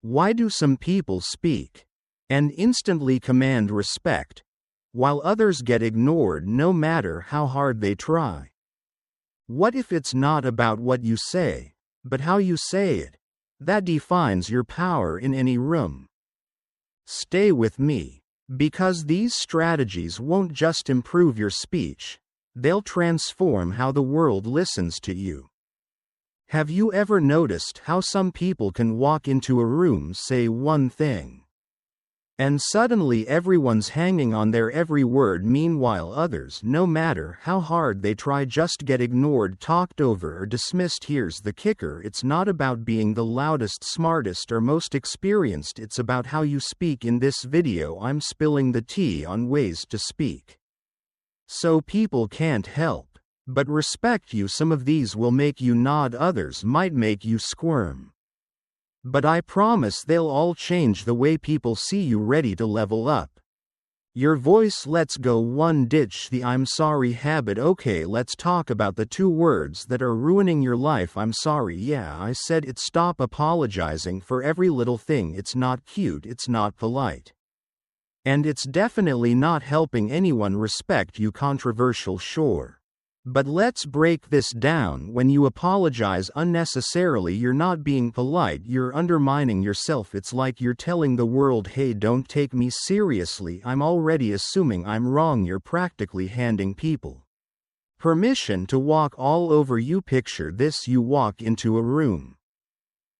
Why do some people speak and instantly command respect, while others get ignored no matter how hard they try? What if it's not about what you say, but how you say it, that defines your power in any room? Stay with me, because these strategies won't just improve your speech, they'll transform how the world listens to you. Have you ever noticed how some people can walk into a room, say one thing, and suddenly everyone's hanging on their every word? Meanwhile others, no matter how hard they try, just get ignored, talked over, or dismissed. Here's the kicker: it's not about being the loudest, smartest, or most experienced, it's about how you speak. In this video I'm spilling the tea on ways to speak so people can't help but respect you. Some of these will make you nod, others might make you squirm. But I promise they'll all change the way people see you. Ready to level up your voice? Let's go. 1. Ditch the "I'm sorry" habit. Okay, let's talk about the 2 words that are ruining your life. I'm sorry. Yeah, I said it. Stop apologizing for every little thing. It's not cute, it's not polite, and it's definitely not helping anyone respect you. Controversial, sure. But let's break this down. When you apologize unnecessarily, you're not being polite, you're undermining yourself. It's like you're telling the world, hey, don't take me seriously, I'm already assuming I'm wrong. You're practically handing people permission to walk all over you. Picture this: you walk into a room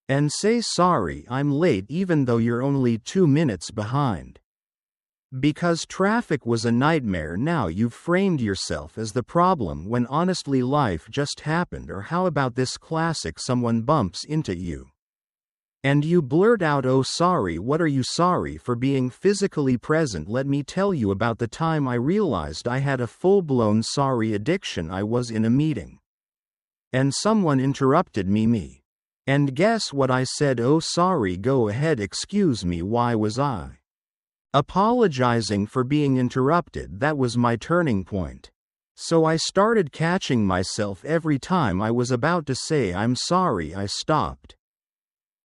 and say, sorry, I'm late, even though you're only 2 minutes behind because traffic was a nightmare. Now you've framed yourself as the problem when honestly life just happened. Or how about this classic: someone bumps into you and you blurt out, oh sorry. What are you sorry for? Being physically present. Let me tell you about the time I realized I had a full-blown sorry addiction. I was in a meeting and someone interrupted me. And guess what I said? Oh sorry. Go ahead. Excuse me. Why was I apologizing for being interrupted? That was my turning point. So I started catching myself every time I was about to say I'm sorry. I stopped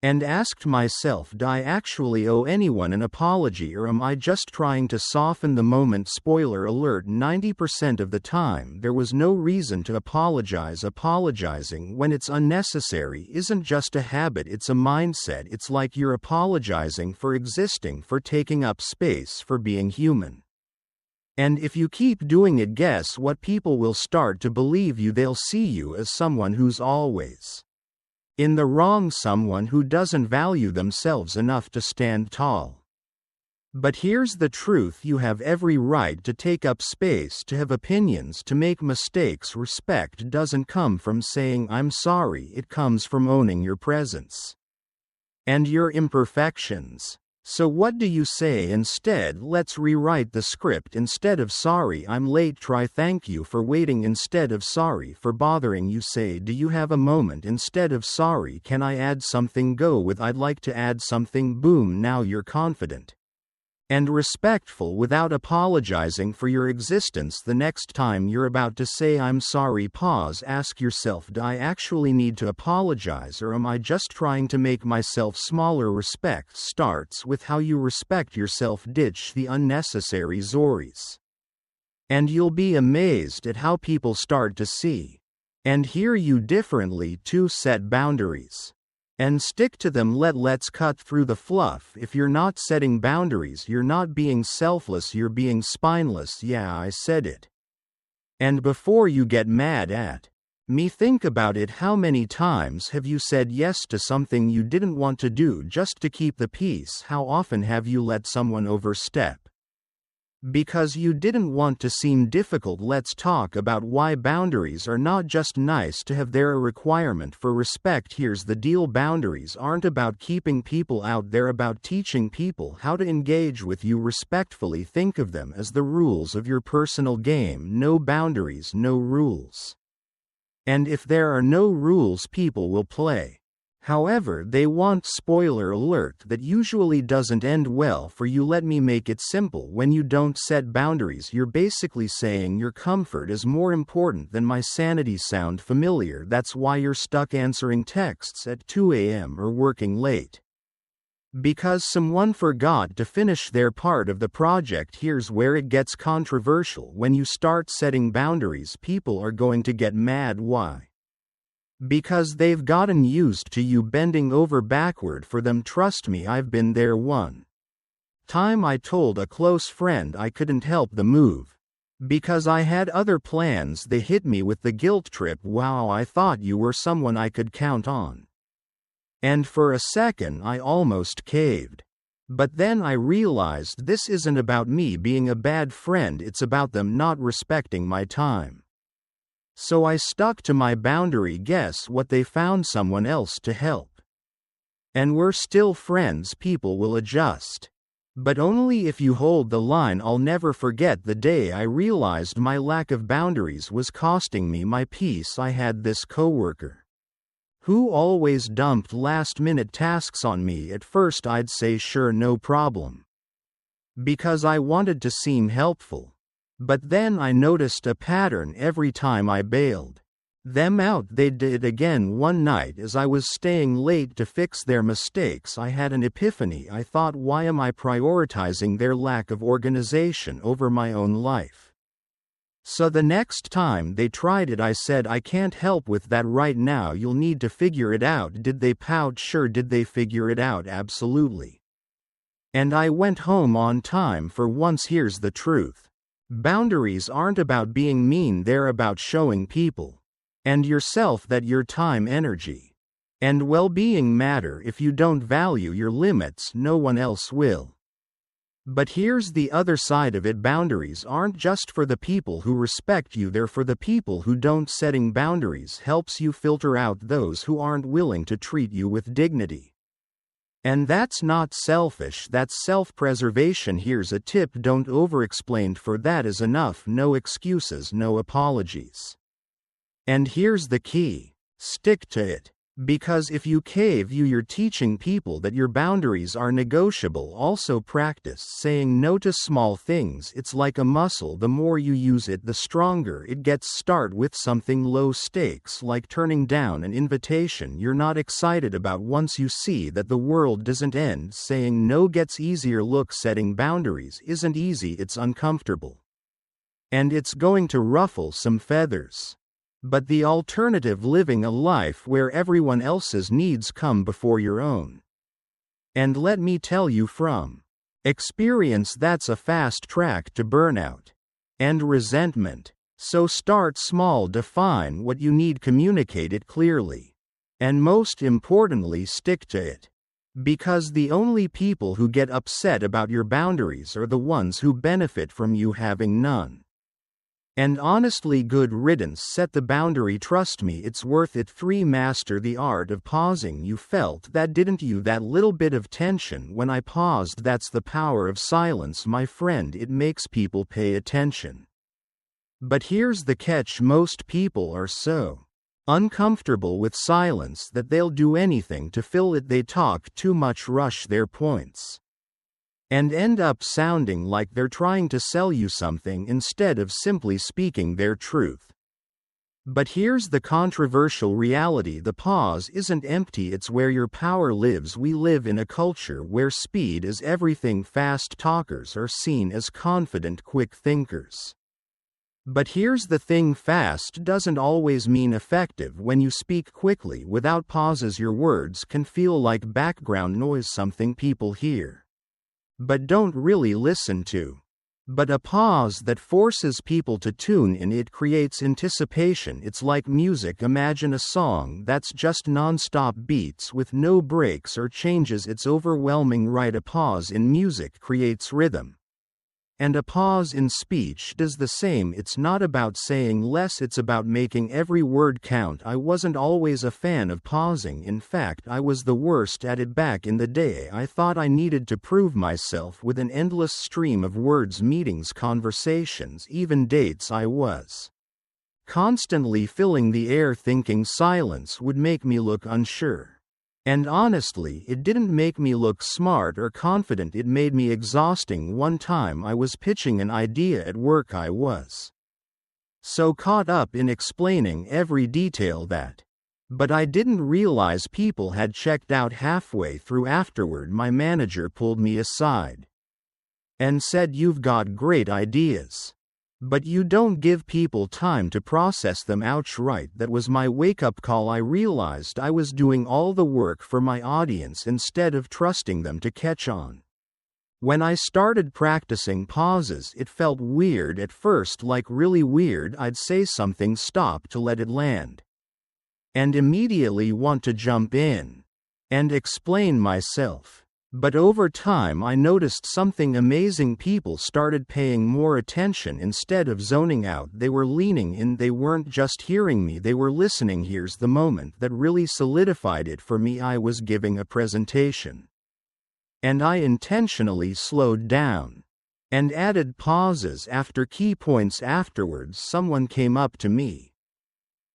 and asked myself, do I actually owe anyone an apology, or am I just trying to soften the moment? Spoiler alert, 90% of the time there was no reason to apologize. Apologizing when it's unnecessary isn't just a habit, it's a mindset. It's like you're apologizing for existing, for taking up space, for being human. And if you keep doing it, guess what? People will start to believe you. They'll see you as someone who's always in the wrong, someone who doesn't value themselves enough to stand tall. But here's the truth: you have every right to take up space, to have opinions, to make mistakes. Respect doesn't come from saying I'm sorry, it comes from owning your presence and your imperfections. So what do you say instead? Let's rewrite the script. Instead of sorry, I'm late, try thank you for waiting. Instead of sorry for bothering you, say, do you have a moment? Instead of sorry, can I add something? Go with, I'd like to add something. Boom, now you're confident and respectful without apologizing for your existence. The next time you're about to say I'm sorry, pause, ask yourself, do I actually need to apologize, or am I just trying to make myself smaller? Respect starts with how you respect yourself. Ditch the unnecessary sorries, and you'll be amazed at how people start to see and hear you differently. 2. Set boundaries and stick to them. Let's cut through the fluff. If you're not setting boundaries, you're not being selfless, you're being spineless. Yeah, I said it. And before you get mad at me, think about it. How many times have you said yes to something you didn't want to do just to keep the peace? How often have you let someone overstep because you didn't want to seem difficult? Let's talk about why boundaries are not just nice to have, they're a requirement for respect. Here's the deal: boundaries aren't about keeping people out, they're about teaching people how to engage with you respectfully. Think of them as the rules of your personal game. No boundaries, no rules. And if there are no rules, people will play however they want. Spoiler alert, that usually doesn't end well for you. Let me make it simple: when you don't set boundaries, you're basically saying your comfort is more important than my sanity. Sound familiar? That's why you're stuck answering texts at 2 a.m. or working late Because someone forgot to finish their part of the project. Here's where it gets controversial. When you start setting boundaries, people are going to get mad. Why? Because they've gotten used to you bending over backward for them. Trust me, I've been there. One time I told a close friend I couldn't help the move because I had other plans. They hit me with the guilt trip. Wow, I thought you were someone I could count on. And for a second I almost caved. But then I realized this isn't about me being a bad friend, it's about them not respecting my time. So I stuck to my boundary. Guess what? They found someone else to help. And we're still friends. People will adjust. But only if you hold the line. I'll never forget the day I realized my lack of boundaries was costing me my peace. I had this coworker who always dumped last-minute tasks on me. At first I'd say sure, no problem, because I wanted to seem helpful. But then I noticed a pattern. Every time I bailed them out, they did it again. One night as I was staying late to fix their mistakes, I had an epiphany. I thought, why am I prioritizing their lack of organization over my own life? So the next time they tried it, I said, I can't help with that right now, you'll need to figure it out. Did they pout? Sure. Did they figure it out? Absolutely. And I went home on time for once. Here's the truth. Boundaries aren't about being mean, they're about showing people and yourself that your time, energy, and well-being matter. If you don't value your limits, no one else will. But here's the other side of it. Boundaries aren't just for the people who respect you, they're for the people who don't. Setting boundaries helps you filter out those who aren't willing to treat you with dignity. And that's not selfish, that's self-preservation. Here's a tip: don't over-explain. For that is enough. No excuses, no apologies. And here's the key: stick to it. Because if you cave, you're teaching people that your boundaries are negotiable. Also practice saying no to small things. It's like a muscle. The more you use it, the stronger it gets. Start with something low stakes, like turning down an invitation you're not excited about. Once you see that the world doesn't end, saying no gets easier. Look, setting boundaries isn't easy, it's uncomfortable. And it's going to ruffle some feathers. But the alternative: living a life where everyone else's needs come before your own. And let me tell you from experience, that's a fast track to burnout and resentment. So start small, define what you need, communicate it clearly, and most importantly, stick to it. Because the only people who get upset about your boundaries are the ones who benefit from you having none. And honestly, good riddance. Set the boundary. Trust me, it's worth it. 3. Master the art of pausing. You felt that, didn't you? That little bit of tension when I paused. That's the power of silence, my friend. It makes people pay attention. But here's the catch: most people are so uncomfortable with silence that they'll do anything to fill it. They talk too much, rush their points, and end up sounding like they're trying to sell you something instead of simply speaking their truth. But here's the controversial reality: the pause isn't empty, it's where your power lives. We live in a culture where speed is everything. Fast talkers are seen as confident, quick thinkers. But here's the thing: fast doesn't always mean effective. When you speak quickly without pauses, your words can feel like background noise, something people hear but don't really listen to. But a pause that forces people to tune in, it creates anticipation. It's like music. Imagine a song that's just non-stop beats with no breaks or changes. It's overwhelming, right? A pause in music creates rhythm. And a pause in speech does the same. It's not about saying less, it's about making every word count. I wasn't always a fan of pausing. In fact, I was the worst at it back in the day. I thought I needed to prove myself with an endless stream of words, meetings, conversations, even dates. I was constantly filling the air, thinking silence would make me look unsure. And honestly, it didn't make me look smart or confident, it made me exhausting. One time I was pitching an idea at work. I was so caught up in explaining every detail that But I didn't realize people had checked out halfway through. Afterward, my manager pulled me aside and said, "You've got great ideas, but you don't give people time to process them." Outright, that was my wake-up call. I realized I was doing all the work for my audience instead of trusting them to catch on. When I started practicing pauses, it felt weird at first, like really weird. I'd say something, stop to let it land, and immediately want to jump in and explain myself. But over time I noticed something amazing. People started paying more attention. Instead of zoning out, they were leaning in. They weren't just hearing me, they were listening. Here's the moment that really solidified it for me. I was giving a presentation, and I intentionally slowed down and added pauses after key points. Afterwards, someone came up to me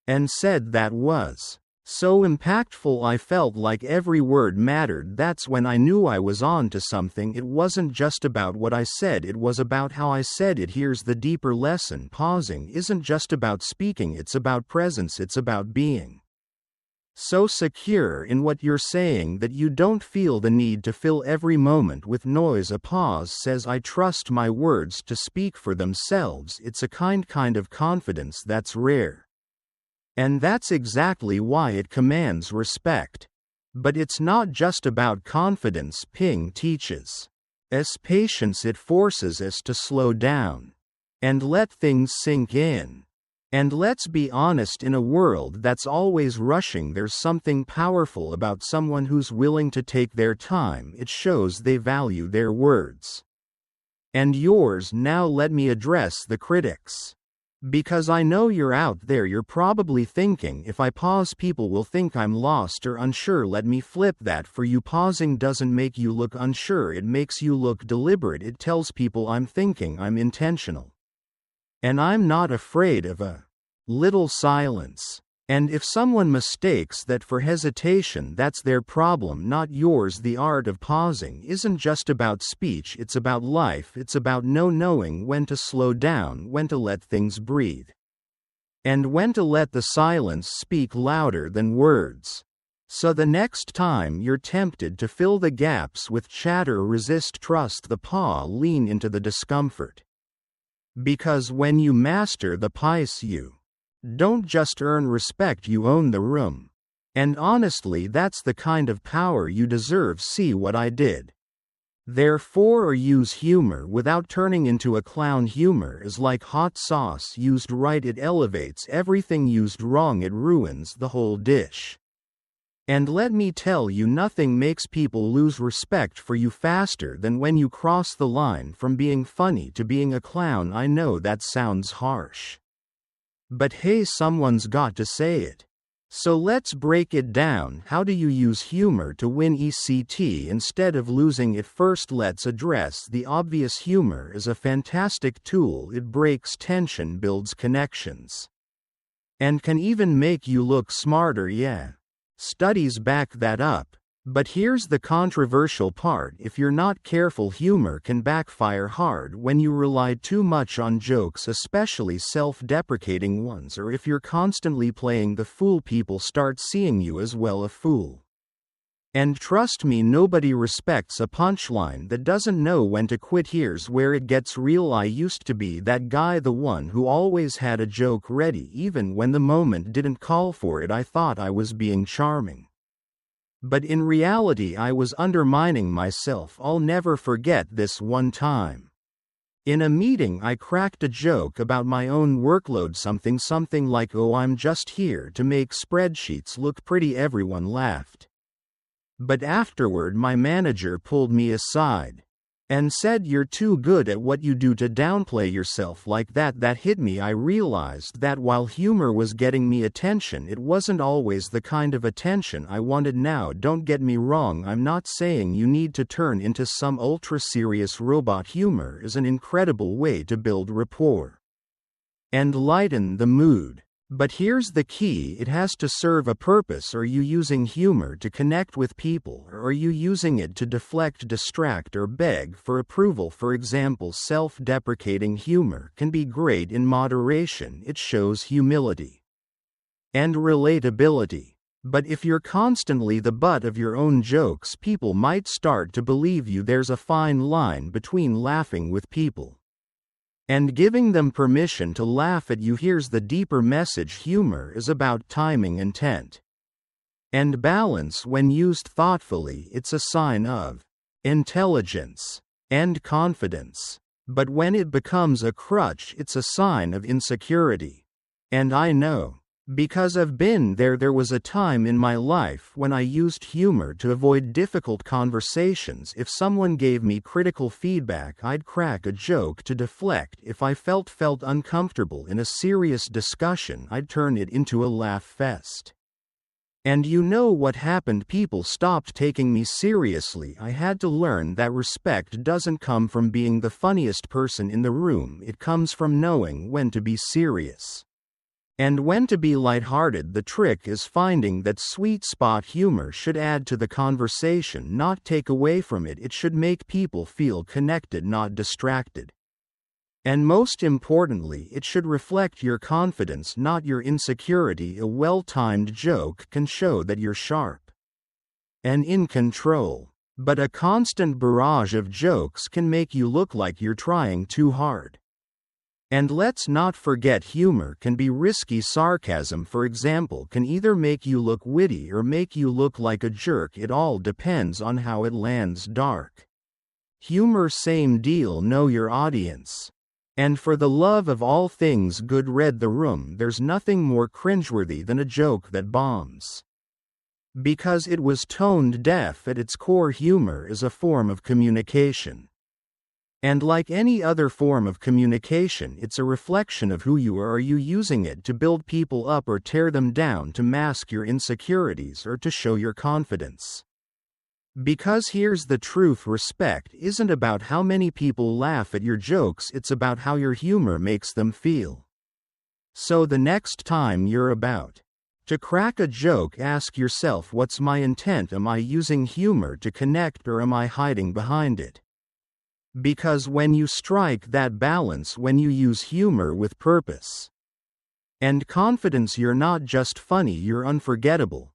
and said that was so impactful. I felt like every word mattered. That's when I knew I was on to something. It wasn't just about what I said, it was about how I said it. Here's the deeper lesson: pausing isn't just about speaking, it's about presence. It's about being so secure in what you're saying that you don't feel the need to fill every moment with noise. A pause says, "I trust my words to speak for themselves." It's a kind of confidence that's rare. And that's exactly why it commands respect. But it's not just about confidence. Ping teaches us patience. It forces us to slow down and let things sink in. And let's be honest, in a world that's always rushing, there's something powerful about someone who's willing to take their time. It shows they value their words and yours. Now let me address the critics, because I know you're out there. You're probably thinking, if I pause, people will think I'm lost or unsure. Let me flip that for you. Pausing doesn't make you look unsure, it makes you look deliberate. It tells people, I'm thinking, I'm intentional, and I'm not afraid of a little silence. And if someone mistakes that for hesitation, that's their problem, not yours. The art of pausing isn't just about speech, it's about life. It's about knowing when to slow down, when to let things breathe, and when to let the silence speak louder than words. So the next time you're tempted to fill the gaps with chatter, resist, trust the pause, lean into the discomfort. Because when you master the pace, you don't just earn respect, you own the room. And honestly, that's the kind of power you deserve. See what I did? Therefore, or use humor without turning into a clown. Humor is like hot sauce. Used right, it elevates everything. Used wrong, it ruins the whole dish. And let me tell you, nothing makes people lose respect for you faster than when you cross the line from being funny to being a clown. I know that sounds harsh, but hey, someone's got to say it. So let's break it down. How do you use humor to win ECT instead of losing it? First, let's address the obvious. Humor is a fantastic tool. It breaks tension, builds connections, and can even make you look smarter. Yeah, studies back that up. But here's the controversial part: if you're not careful, humor can backfire hard. When you rely too much on jokes, especially self-deprecating ones, or if you're constantly playing the fool, people start seeing you as well a fool. And trust me, nobody respects a punchline that doesn't know when to quit. Here's where it gets real. I used to be that guy, the one who always had a joke ready even when the moment didn't call for it. I thought I was being charming, but in reality I was undermining myself. I'll never forget this one time. In a meeting, I cracked a joke about my own workload, something like, "Oh, I'm just here to make spreadsheets look pretty." Everyone laughed. But afterward, my manager pulled me aside and said, "You're too good at what you do to downplay yourself like that." That hit me. I realized that while humor was getting me attention, it wasn't always the kind of attention I wanted. Now, don't get me wrong, I'm not saying you need to turn into some ultra-serious robot. Humor is an incredible way to build rapport and lighten the mood. But here's the key: it has to serve a purpose. Are you using humor to connect with people, or are you using it to deflect, distract, or beg for approval? For example, self-deprecating humor can be great in moderation. It shows humility and relatability. But if you're constantly the butt of your own jokes, people might start to believe you. There's a fine line between laughing with people and giving them permission to laugh at you. Here's the deeper message: humor is about timing, intent, and balance. When used thoughtfully, it's a sign of intelligence and confidence. But when it becomes a crutch, it's a sign of insecurity. And I know, because I've been there. There was a time in my life when I used humor to avoid difficult conversations. If someone gave me critical feedback, I'd crack a joke to deflect. If I felt uncomfortable in a serious discussion, I'd turn it into a laugh fest. And you know what happened? People stopped taking me seriously. I had to learn that respect doesn't come from being the funniest person in the room. It comes from knowing when to be serious and when to be lighthearted. The trick is finding that sweet spot. Humor should add to the conversation, not take away from it. It should make people feel connected, not distracted. And most importantly, it should reflect your confidence, not your insecurity. A well-timed joke can show that you're sharp and in control, but a constant barrage of jokes can make you look like you're trying too hard. And let's not forget, humor can be risky. Sarcasm, for example, can either make you look witty or make you look like a jerk. It all depends on how it lands. Dark humor, same deal. Know your audience. And for the love of all things good, read The Room. There's nothing more cringeworthy than a joke that bombs because it was tone deaf. At its core, humor is a form of communication. And like any other form of communication, it's a reflection of who you are. Are you using it to build people up or tear them down, to mask your insecurities or to show your confidence? Because here's the truth: respect isn't about how many people laugh at your jokes, it's about how your humor makes them feel. So the next time you're about to crack a joke, ask yourself, what's my intent? Am I using humor to connect, or am I hiding behind it? Because when you strike that balance, when you use humor with purpose and confidence, you're not just funny, you're unforgettable.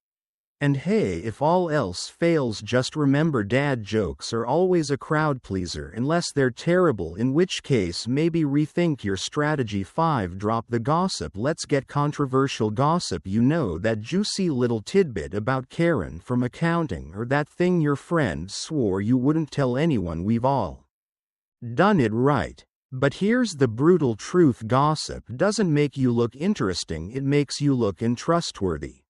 And hey, if all else fails, just remember, dad jokes are always a crowd pleaser unless they're terrible, in which case maybe rethink your strategy. 5. Drop the gossip. Let's get controversial. Gossip, you know, that juicy little tidbit about Karen from accounting, or that thing your friend swore you wouldn't tell anyone. We've all done it, right? But here's the brutal truth: gossip doesn't make you look interesting, it makes you look untrustworthy.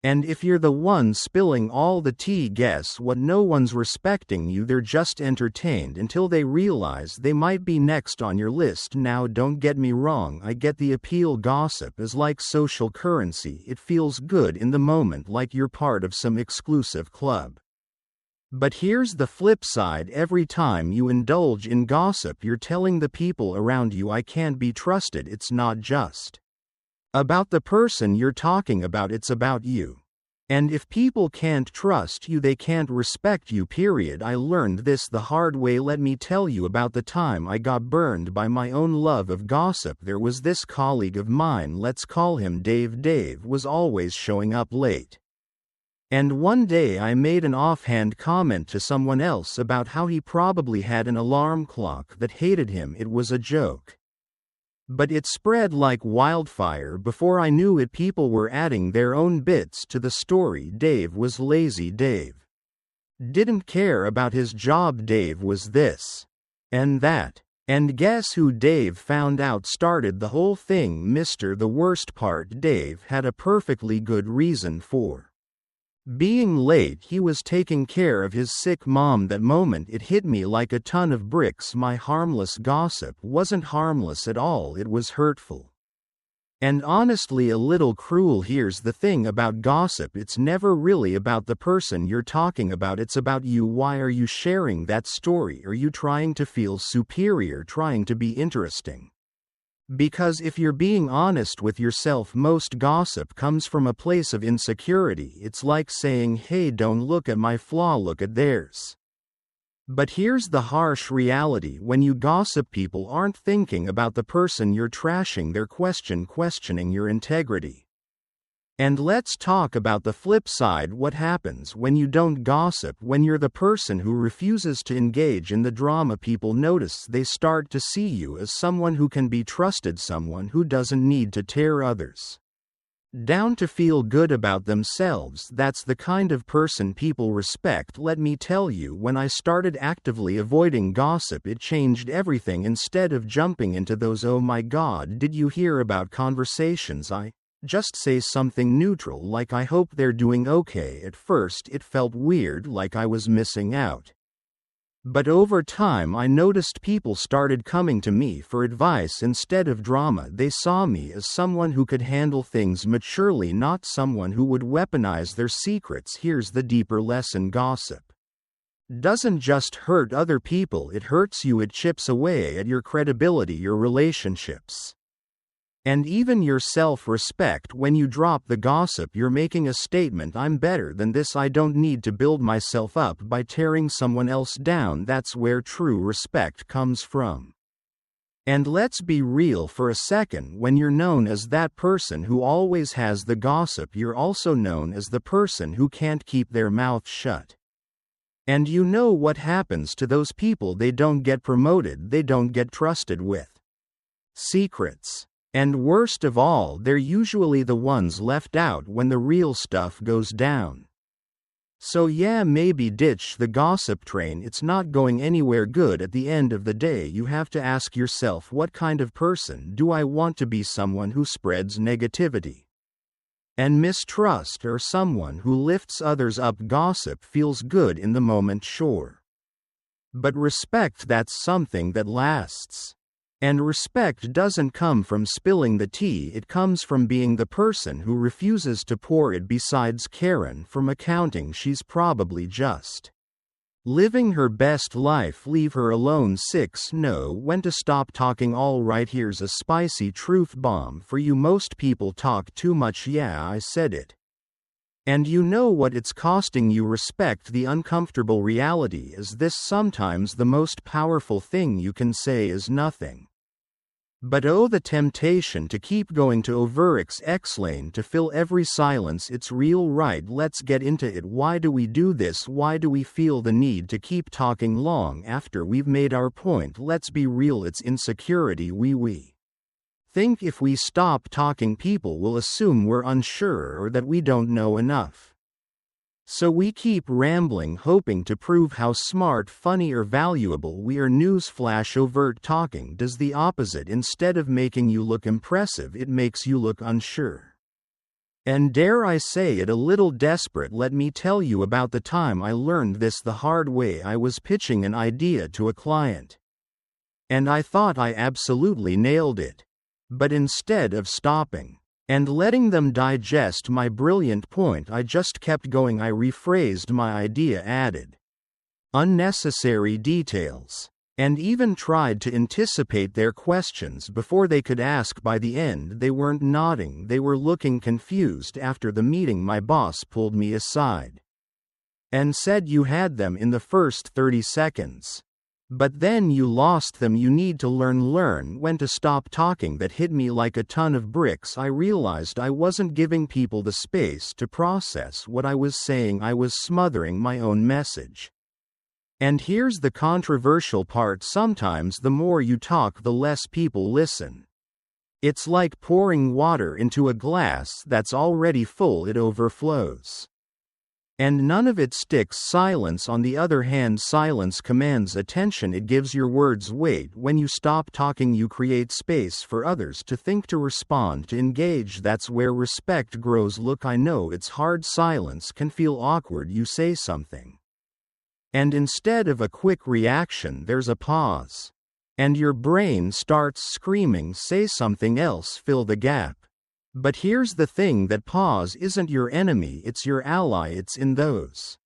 And if you're the one spilling all the tea, guess what? No one's respecting you, they're just entertained until they realize they might be next on your list. Now don't get me wrong, I get the appeal. Gossip is like social currency, it feels good in the moment, like you're part of some exclusive club. But here's the flip side: every time you indulge in gossip, you're telling the people around you, I can't be trusted. It's not just about the person you're talking about, it's about you. And if people can't trust you, they can't respect you, period. I learned this the hard way. Let me tell you about the time I got burned by my own love of gossip. There was this colleague of mine, let's call him Dave. Dave was always showing up late. And one day I made an offhand comment to someone else about how he probably had an alarm clock that hated him. It was a joke, but it spread like wildfire. Before I knew it, people were adding their own bits to the story. Dave was lazy. Dave didn't care about his job. Dave was this and that. And guess who Dave found out started the whole thing? Mr. The worst part, Dave had a perfectly good reason for being late. He was taking care of his sick mom. That moment it hit me like a ton of bricks. My harmless gossip wasn't harmless at all, it was hurtful. And honestly a little cruel. Here's the thing about gossip: it's never really about the person you're talking about, it's about you. Why are you sharing that story? Are you trying to feel superior, trying to be interesting? Because if you're being honest with yourself, most gossip comes from a place of insecurity. It's like saying, hey, don't look at my flaw, look at theirs. But here's the harsh reality: when you gossip, people aren't thinking about the person you're trashing, they're questioning your integrity. And let's talk about the flip side. What happens when you don't gossip, when you're the person who refuses to engage in the drama? People notice, they start to see you as someone who can be trusted, someone who doesn't need to tear others down to feel good about themselves. That's the kind of person people respect. Let me tell you, when I started actively avoiding gossip, it changed everything. Instead of jumping into those "oh my god, did you hear about" conversations, I just say something neutral, like "I hope they're doing okay." At first it felt weird, like I was missing out. But over time I noticed people started coming to me for advice instead of drama. They saw me as someone who could handle things maturely, not someone who would weaponize their secrets. Here's the deeper lesson: gossip doesn't just hurt other people, it hurts you. It chips away at your credibility, your relationships, and even your self-respect. When you drop the gossip, you're making a statement: I'm better than this. I don't need to build myself up by tearing someone else down. That's where true respect comes from. And let's be real for a second. When you're known as that person who always has the gossip, you're also known as the person who can't keep their mouth shut. And you know what happens to those people? They don't get promoted, they don't get trusted with secrets. And worst of all, they're usually the ones left out when the real stuff goes down. So yeah, maybe ditch the gossip train. It's not going anywhere good. At the end of the day, you have to ask yourself, what kind of person do I want to be? Someone who spreads negativity and mistrust, or someone who lifts others up? Gossip feels good in the moment, sure. But respect, that's something that lasts. And respect doesn't come from spilling the tea, it comes from being the person who refuses to pour it. Besides Karen from accounting, she's probably just living her best life. Leave her alone. 6. Know when to stop talking. Alright, here's a spicy truth bomb for you. Most people talk too much. Yeah, I said it. And you know what it's costing you? Respect. The uncomfortable reality is this: sometimes the most powerful thing you can say is nothing. But oh, the temptation to keep going, to explain, to fill every silence. It's real, right? Let's get into it. Why do we do this? Why do we feel the need to keep talking long after we've made our point? Let's be real, it's insecurity. We think if we stop talking, people will assume we're unsure or that we don't know enough. So we keep rambling, hoping to prove how smart, funny, or valuable we are. Newsflash: overt talking does the opposite. Instead of making you look impressive, it makes you look unsure. And dare I say it, a little desperate. Let me tell you about the time I learned this the hard way. I was pitching an idea to a client, and I thought I absolutely nailed it. But instead of stopping and letting them digest my brilliant point, I just kept going. I rephrased my idea, added unnecessary details, and even tried to anticipate their questions before they could ask. By the end, they weren't nodding, they were looking confused. After the meeting, my boss pulled me aside and said, "You had them in the first 30 seconds. But then you lost them. You need to learn when to stop talking." That hit me like a ton of bricks. I realized I wasn't giving people the space to process what I was saying. I was smothering my own message. And here's the controversial part: sometimes the more you talk, the less people listen. It's like pouring water into a glass that's already full, it overflows. And none of it sticks. Silence, on the other hand, silence commands attention. It gives your words weight. When you stop talking, you create space for others to think, to respond, to engage. That's where respect grows. Look, I know it's hard. Silence can feel awkward. You say something, and instead of a quick reaction, there's a pause. And your brain starts screaming, say something else, fill the gap. But here's the thing: that pause isn't your enemy, it's your ally. It's in those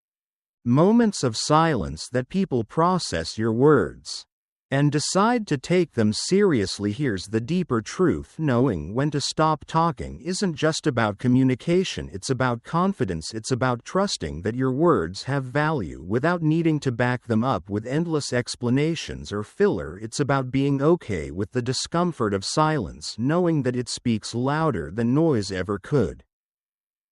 moments of silence that people process your words and decide to take them seriously. Here's the deeper truth: knowing when to stop talking isn't just about communication, it's about confidence. It's about trusting that your words have value without needing to back them up with endless explanations or filler. It's about being okay with the discomfort of silence, knowing that it speaks louder than noise ever could.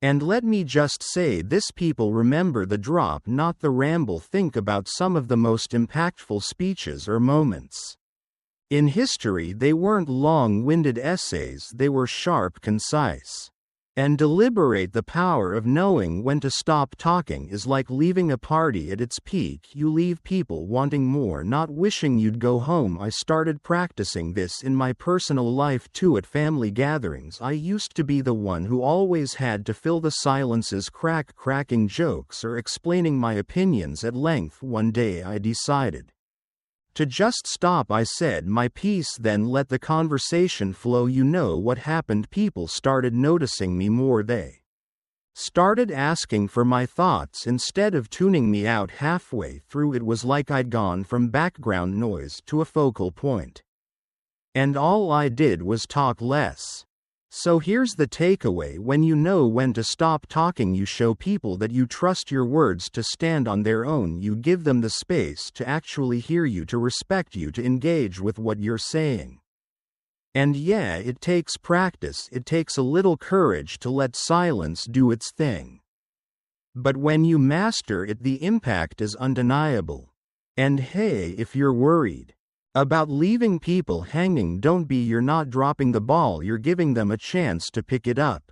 And let me just say this: people remember the drop, not the ramble. Think about some of the most impactful speeches or moments in history. They weren't long-winded essays, they were sharp, concise, and deliberate. The power of knowing when to stop talking is like leaving a party at its peak. You leave people wanting more, not wishing you'd go home. I started practicing this in my personal life too. At family gatherings, I used to be the one who always had to fill the silences, cracking jokes or explaining my opinions at length. One day I decided to just stop. I said my piece, then let the conversation flow. You know what happened? People started noticing me more. They started asking for my thoughts instead of tuning me out halfway through. It was like I'd gone from background noise to a focal point, and all I did was talk less. So here's the takeaway: when you know when to stop talking, you show people that you trust your words to stand on their own. You give them the space to actually hear you, to respect you, to engage with what you're saying. And yeah, it takes practice, it takes a little courage to let silence do its thing. But when you master it, the impact is undeniable. And hey, if you're worried about leaving people hanging, don't be. You're not dropping the ball, you're giving them a chance to pick it up.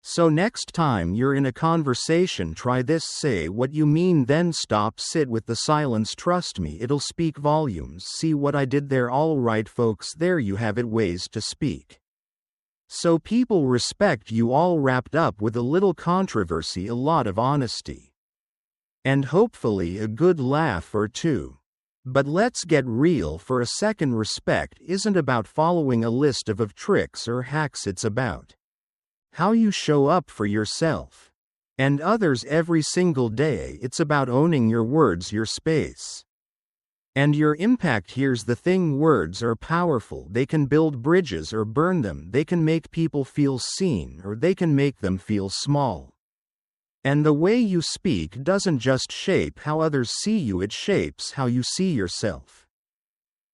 So next time you're in a conversation, try this: say what you mean, then stop, sit with the silence. Trust me, it'll speak volumes. See what I did there? All right, folks, there you have it, ways to speak so people respect you, all wrapped up with a little controversy, a lot of honesty, and hopefully a good laugh or two. But let's get real for a second. Respect isn't about following a list of tricks or hacks. It's about how you show up for yourself and others every single day. It's about owning your words, your space, and your impact. Here's the thing: words are powerful. They can build bridges or burn them. They can make people feel seen or they can make them feel small. And the way you speak doesn't just shape how others see you, it shapes how you see yourself.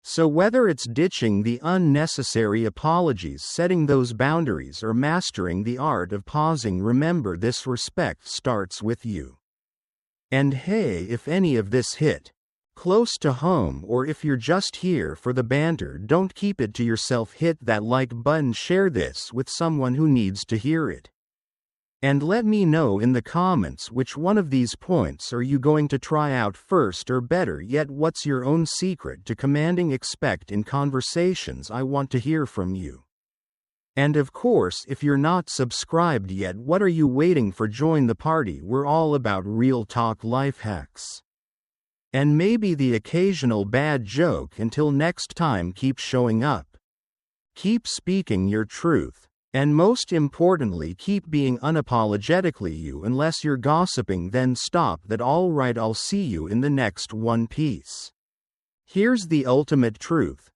So whether it's ditching the unnecessary apologies, setting those boundaries, or mastering the art of pausing, remember this: respect starts with you. And hey, if any of this hit close to home, or if you're just here for the banter, don't keep it to yourself. Hit that like button, share this with someone who needs to hear it. And let me know in the comments which one of these points are you going to try out first, or better yet, what's your own secret to commanding respect in conversations? I want to hear from you. And of course, if you're not subscribed yet, what are you waiting for? Join the party. We're all about real talk, life hacks, and maybe the occasional bad joke. Until next time, keep showing up, keep speaking your truth, and most importantly, keep being unapologetically you. Unless you're gossiping, then stop that. All right, I'll see you in the next one. Peace. Here's the ultimate truth: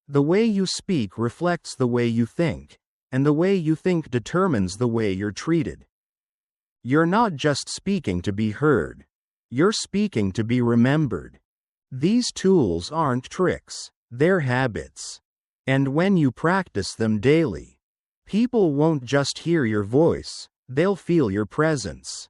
the way you speak reflects the way you think, and the way you think determines the way you're treated. You're not just speaking to be heard, you're speaking to be remembered. These tools aren't tricks, they're habits. And when you practice them daily, people won't just hear your voice, they'll feel your presence.